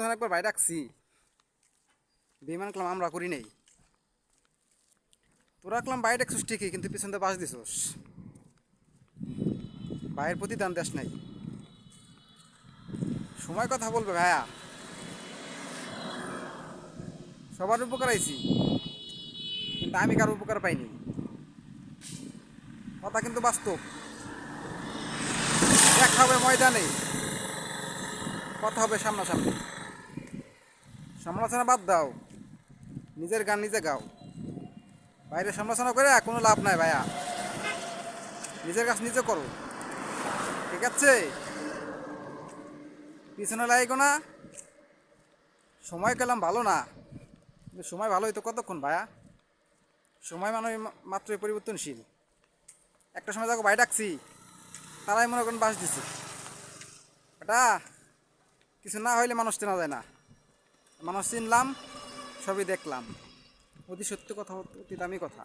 যখন একবার ভাই ডাকছি বেমান করলাম আমরা করি নাই। তোরা রাখলাম ভাই ডাকছিস ঠিকই, কিন্তু পিছন দিয়ে বাস দিছোস। ভাইয়ের প্রতি দান দেশ নাই। সময় কথা বলবে ভাইয়া, সবার উপকার আইছি, কিন্তু আমি কারো উপকার পাইনি। কথা কিন্তু বাস্তব। দেখা হবে ময়দানে, কথা হবে সামনাসামনি। সমালোচনা বাদ দাও, নিজের গান নিজে গাও। বাইরে সমালোচনা করে কোনো লাভ নাই ভাইয়া, নিজের কাজ নিজে করো, ঠিক আছে? পিছনে লাগো না। সময় পেলাম ভালো না, কিন্তু সময় ভালো হইতো কতক্ষণ ভাইয়া? সময় মানে মাত্রই পরিবর্তনশীল। একটা সময় যাকে ভাই ডাকছি, তারাই মনে করেন বাস দিছে। এটা কিছু না হইলে মানুষ চেনা যায় না। মানুষ চিনলাম, সবই দেখলাম। অতি সত্য কথা, অতি দামি কথা।